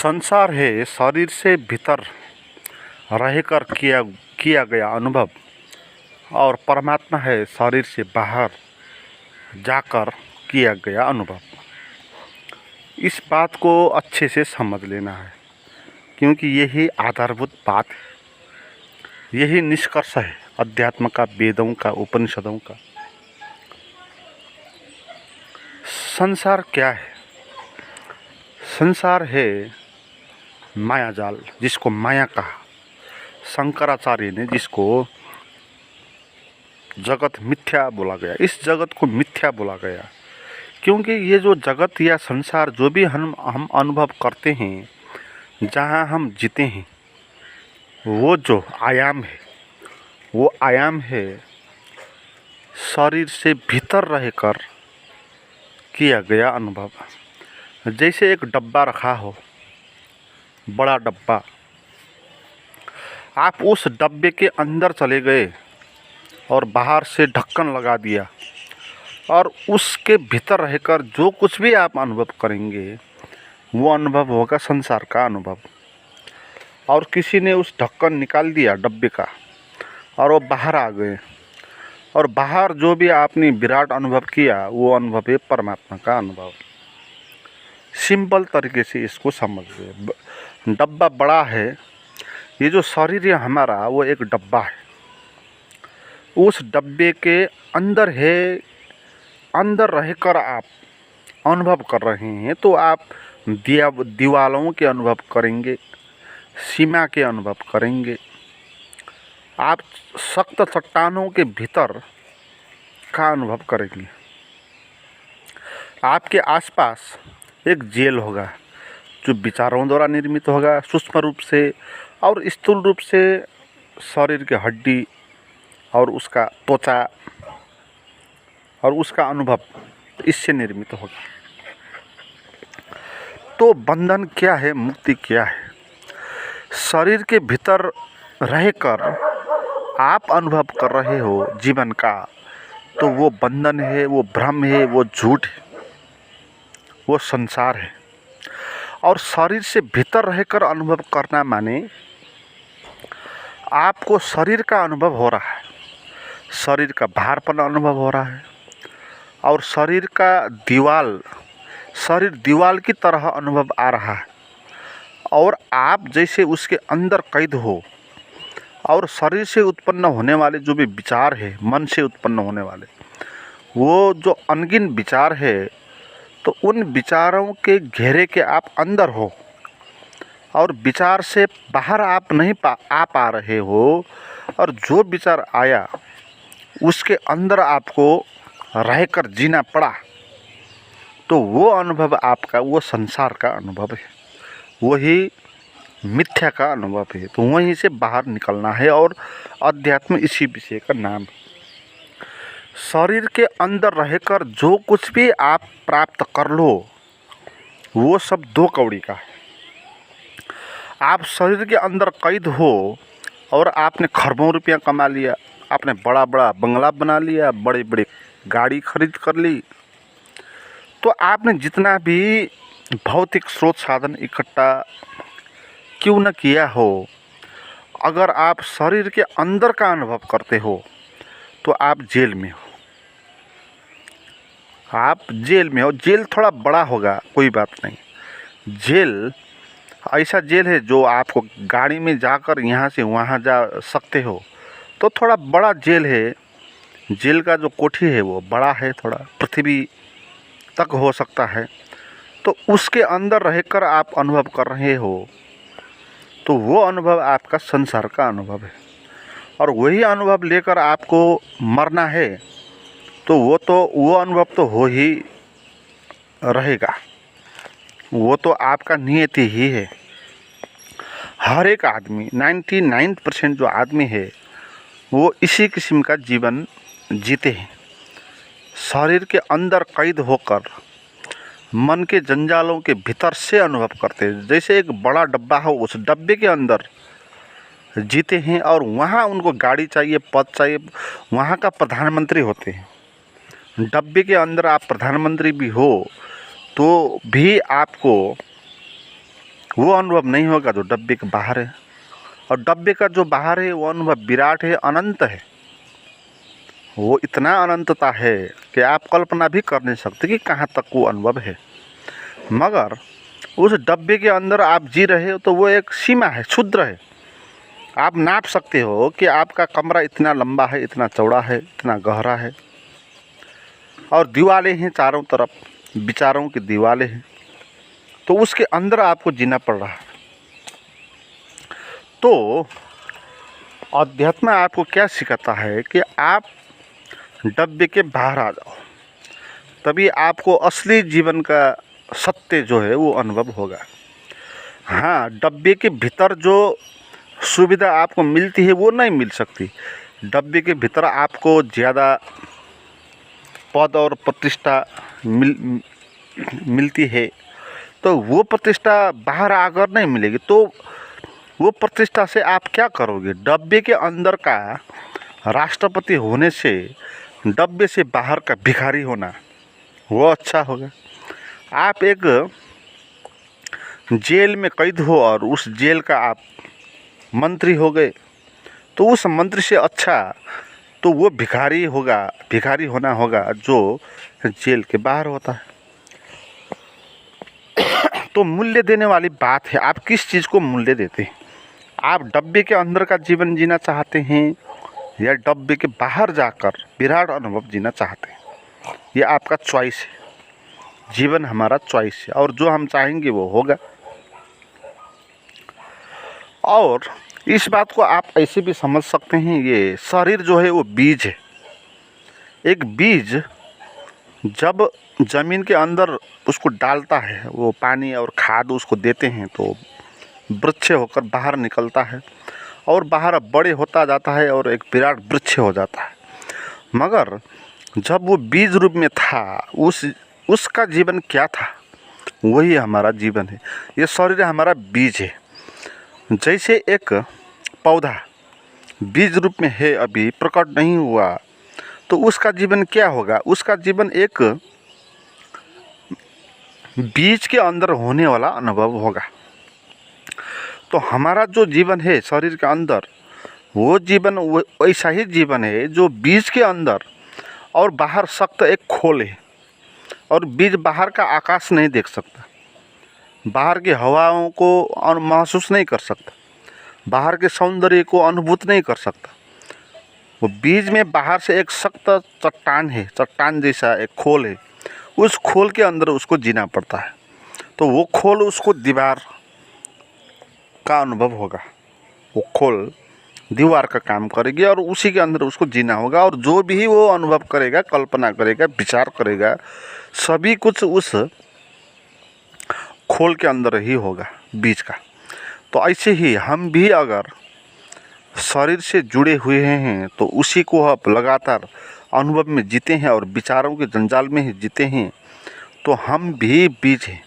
संसार है शरीर से भीतर रहकर किया किया गया अनुभव और परमात्मा है शरीर से बाहर जाकर किया गया अनुभव। इस बात को अच्छे से समझ लेना है, क्योंकि यही आधारभूत बात है, यही निष्कर्ष है अध्यात्म का, वेदों का, उपनिषदों का। संसार क्या है? संसार है मायाजाल, जिसको माया कहा। शंकराचार्य ने जिसको जगत मिथ्या बोला गया, इस जगत को मिथ्या बोला गया, क्योंकि ये जो जगत या संसार जो भी हम अनुभव करते हैं, जहाँ हम जीते हैं, वो जो आयाम है, वो आयाम है शरीर से भीतर रहकर किया गया अनुभव। जैसे एक डब्बा रखा हो, बड़ा डब्बा, आप उस डब्बे के अंदर चले गए और बाहर से ढक्कन लगा दिया, और उसके भीतर रहकर जो कुछ भी आप अनुभव करेंगे वो अनुभव होगा संसार का अनुभव। और किसी ने उस ढक्कन निकाल दिया डब्बे का और वो बाहर आ गए, और बाहर जो भी आपने विराट अनुभव किया वो अनुभव है परमात्मा का अनुभव। सिंपल तरीके से इसको समझिए। डब्बा बड़ा है, ये जो शरीर है हमारा वो एक डब्बा है। उस डब्बे के अंदर है, अंदर रहकर आप अनुभव कर रहे हैं, तो आप दीवालों के अनुभव करेंगे, सीमा के अनुभव करेंगे, आप सख्त चट्टानों के भीतर का अनुभव करेंगे। आपके आसपास एक जेल होगा जो विचारों द्वारा निर्मित होगा, सूक्ष्म रूप से और स्थूल रूप से शरीर की हड्डी और उसका त्वचा और उसका अनुभव इससे निर्मित होगा। तो बंधन क्या है, मुक्ति क्या है? शरीर के भीतर रहकर आप अनुभव कर रहे हो जीवन का, तो वो बंधन है, वो भ्रम है, वो झूठ है, वो संसार है। और शरीर से भीतर रहकर अनुभव करना माने आपको शरीर का अनुभव हो रहा है, शरीर का भारपन अनुभव हो रहा है, और शरीर दीवाल की तरह अनुभव आ रहा है, और आप जैसे उसके अंदर कैद हो। और शरीर से उत्पन्न होने वाले जो भी विचार है, मन से उत्पन्न होने वाले वो जो अनगिन विचार है, तो उन विचारों के घेरे के आप अंदर हो, और विचार से बाहर आप नहीं आ पा रहे हो, और जो विचार आया उसके अंदर आपको रहकर जीना पड़ा, तो वो अनुभव आपका वो संसार का अनुभव है, वही मिथ्या का अनुभव है। तो वहीं से बाहर निकलना है, और अध्यात्म इसी विषय का नाम है। शरीर के अंदर रहकर जो कुछ भी आप प्राप्त कर लो वो सब दो कौड़ी का है। आप शरीर के अंदर कैद हो और आपने खरबों रुपया कमा लिया, आपने बड़ा बड़ा बंगला बना लिया, बड़ी बड़ी गाड़ी खरीद कर ली, तो आपने जितना भी भौतिक स्रोत साधन इकट्ठा क्यों न किया हो, अगर आप शरीर के अंदर का अनुभव करते हो तो आप जेल में हो। आप जेल में हो। जेल थोड़ा बड़ा होगा, कोई बात नहीं। जेल ऐसा जेल है जो आपको गाड़ी में जाकर यहाँ से वहाँ जा सकते हो, तो थोड़ा बड़ा जेल है। जेल का जो कोठी है वो बड़ा है, थोड़ा पृथ्वी तक हो सकता है। तो उसके अंदर रहकर आप अनुभव कर रहे हो, तो वो अनुभव आपका संसार का अनुभव है। और वही अनुभव लेकर आपको मरना है, तो वो अनुभव तो हो ही रहेगा, वो तो आपका नियति ही है। हर एक आदमी 99% जो आदमी है वो इसी किस्म का जीवन जीते हैं, शरीर के अंदर कैद होकर मन के जंजालों के भीतर से अनुभव करते हैं। जैसे एक बड़ा डब्बा हो, उस डब्बे के अंदर जीते हैं, और वहाँ उनको गाड़ी चाहिए, पद चाहिए, वहाँ का प्रधानमंत्री होते हैं। डब्बे के अंदर आप प्रधानमंत्री भी हो तो भी आपको वो अनुभव नहीं होगा जो डब्बे के बाहर है। और डब्बे का जो बाहर है वो अनुभव विराट है, अनंत है। वो इतना अनंतता है कि आप कल्पना भी कर नहीं सकते कि कहाँ तक वो अनुभव है। मगर उस डब्बे के अंदर आप जी रहे हो तो वो एक सीमा है, क्षुद्र है। आप नाप सकते हो कि आपका कमरा इतना लंबा है, इतना चौड़ा है, इतना गहरा है, और दीवारें हैं चारों तरफ, विचारों की दीवारें हैं। तो उसके अंदर आपको जीना पड़ रहा है। तो अध्यात्म आपको क्या सिखाता है कि आप डब्बे के बाहर आ जाओ, तभी आपको असली जीवन का सत्य जो है वो अनुभव होगा। हाँ, डब्बे के भीतर जो सुविधा आपको मिलती है वो नहीं मिल सकती। डब्बे के भीतर आपको ज़्यादा पद और प्रतिष्ठा मिलती है, तो वो प्रतिष्ठा बाहर आकर नहीं मिलेगी। तो वो प्रतिष्ठा से आप क्या करोगे? डब्बे के अंदर का राष्ट्रपति होने से डब्बे से बाहर का भिखारी होना वो अच्छा होगा। आप एक जेल में कैद हो और उस जेल का आप मंत्री हो गए, तो उस मंत्री से अच्छा तो वो भिखारी होगा, भिखारी होना होगा जो जेल के बाहर होता है। तो मूल्य देने वाली बात है, आप किस चीज़ को मूल्य देते हैं? आप डब्बे के अंदर का जीवन जीना चाहते हैं या डब्बे के बाहर जाकर विराट अनुभव जीना चाहते हैं? ये आपका चॉइस है। जीवन हमारा चॉइस है और जो हम चाहेंगे वो होगा। और इस बात को आप ऐसे भी समझ सकते हैं, ये शरीर जो है वो बीज है। एक बीज जब ज़मीन के अंदर उसको डालता है, वो पानी और खाद उसको देते हैं, तो वृक्ष होकर बाहर निकलता है और बाहर बड़े होता जाता है और एक विराट वृक्ष हो जाता है। मगर जब वो बीज रूप में था, उसका जीवन क्या था? वही हमारा जीवन है। ये शरीर हमारा बीज है। जैसे एक पौधा बीज रूप में है, अभी प्रकट नहीं हुआ, तो उसका जीवन क्या होगा? उसका जीवन एक बीज के अंदर होने वाला अनुभव होगा। तो हमारा जो जीवन है शरीर के अंदर, वो जीवन वैसा ही जीवन है जो बीज के अंदर और बाहर सख्त एक खोल है। और बीज बाहर का आकाश नहीं देख सकता, बाहर की हवाओं को महसूस नहीं कर सकता, बाहर के सौंदर्य को अनुभूत नहीं कर सकता। वो बीज में बाहर से एक सख्त चट्टान है, चट्टान जैसा एक खोल है। उस खोल के अंदर उसको जीना पड़ता है। तो वो खोल उसको दीवार का अनुभव होगा। वो खोल दीवार का काम करेगी और उसी के अंदर उसको जीना होगा। और जो भी वो अनुभव करेगा, कल्पना करेगा, विचार करेगा, सभी कुछ उस खोल के अंदर ही होगा, बीज का। तो ऐसे ही हम भी अगर शरीर से जुड़े हुए हैं तो उसी को आप लगातार अनुभव में जीते हैं और विचारों के जंजाल में ही जीते हैं, तो हम भी बीज हैं।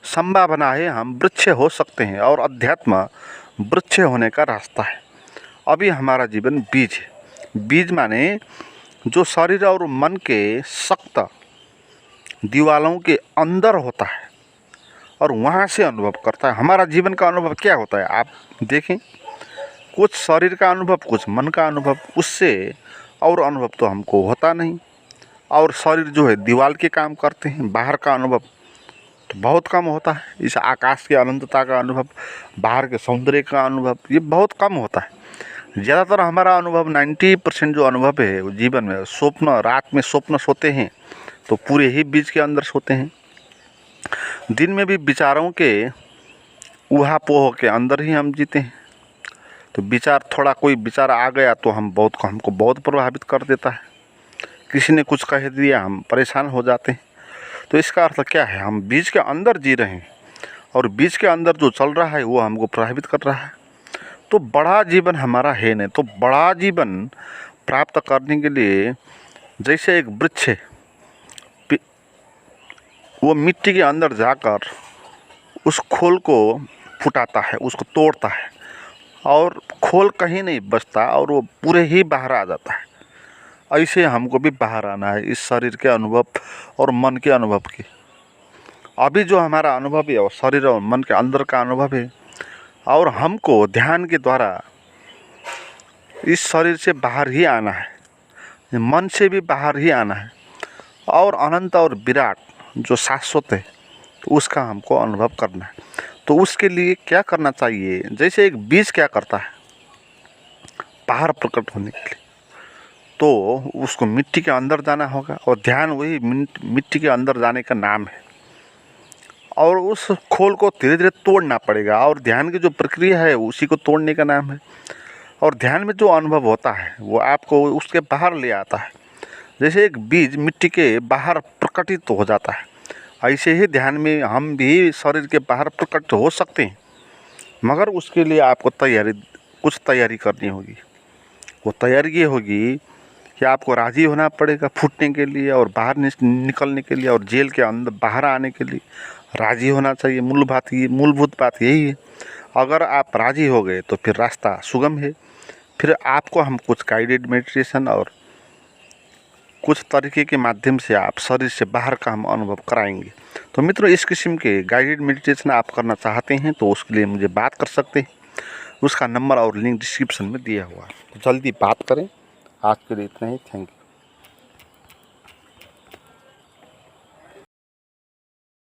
संभावना है हम वृक्ष हो सकते हैं और अध्यात्म वृक्ष होने का रास्ता है। अभी हमारा जीवन बीज है। बीज माने जो शरीर और मन के सख्त दीवालों के अंदर होता है और वहाँ से अनुभव करता है। हमारा जीवन का अनुभव क्या होता है आप देखें, कुछ शरीर का अनुभव, कुछ मन का अनुभव, उससे और अनुभव तो हमको होता नहीं। और शरीर जो है दीवार के काम करते हैं, बाहर का अनुभव तो बहुत कम होता है। इस आकाश की अनंतता का अनुभव, बाहर के सौंदर्य का अनुभव, ये बहुत कम होता है। ज़्यादातर हमारा अनुभव 90% जो अनुभव है वो जीवन में स्वप्न, रात में स्वप्न सोते हैं तो पूरे ही बीज के अंदर सोते हैं। दिन में भी विचारों के ऊहापोह के अंदर ही हम जीते हैं। तो विचार, थोड़ा कोई विचार आ गया तो हमको बहुत प्रभावित कर देता है। किसी ने कुछ कह दिया, हम परेशान हो जाते हैं। तो इसका अर्थ क्या है? हम बीज के अंदर जी रहे हैं और बीज के अंदर जो चल रहा है वो हमको प्रभावित कर रहा है। तो बड़ा जीवन हमारा है नहीं। तो बड़ा जीवन प्राप्त करने के लिए जैसे एक वृक्ष है, वो मिट्टी के अंदर जाकर उस खोल को फुटाता है, उसको तोड़ता है और खोल कहीं नहीं बचता और वो पूरे ही बाहर आ जाता है। ऐसे हमको भी बाहर आना है इस शरीर के अनुभव और मन के अनुभव की। अभी जो हमारा अनुभव है वो शरीर और मन के अंदर का अनुभव है, और हमको ध्यान के द्वारा इस शरीर से बाहर ही आना है, मन से भी बाहर ही आना है, और अनंत और विराट जो शाश्वत है तो उसका हमको अनुभव करना है। तो उसके लिए क्या करना चाहिए, जैसे एक बीज क्या करता है बाहर प्रकट होने के लिए, तो उसको मिट्टी के अंदर जाना होगा, और ध्यान वही मिट्टी के अंदर जाने का नाम है, और उस खोल को धीरे धीरे तोड़ना पड़ेगा, और ध्यान की जो प्रक्रिया है उसी को तोड़ने का नाम है। और ध्यान में जो अनुभव होता है वो आपको उसके बाहर ले आता है। जैसे एक बीज मिट्टी के बाहर प्रकटित हो जाता है, ऐसे ही ध्यान में हम भी शरीर के बाहर प्रकट हो सकते हैं, मगर उसके लिए आपको कुछ तैयारी करनी होगी। वो तैयारी ये होगी कि आपको राज़ी होना पड़ेगा फूटने के लिए और बाहर निकलने के लिए, और जेल के अंदर बाहर आने के लिए राज़ी होना चाहिए। मूलभूत बात यही है। अगर आप राज़ी हो गए तो फिर रास्ता सुगम है। फिर आपको हम कुछ गाइडेड मेडिटेशन और कुछ तरीके के माध्यम से आप शरीर से बाहर का हम अनुभव कराएंगे। तो मित्रों, इस किस्म के गाइडेड मेडिटेशन आप करना चाहते हैं तो उसके लिए मुझे बात कर सकते हैं। उसका नंबर और लिंक डिस्क्रिप्शन में दिया हुआ है, तो जल्दी बात करें। आज के लिए इतना ही। Thank you.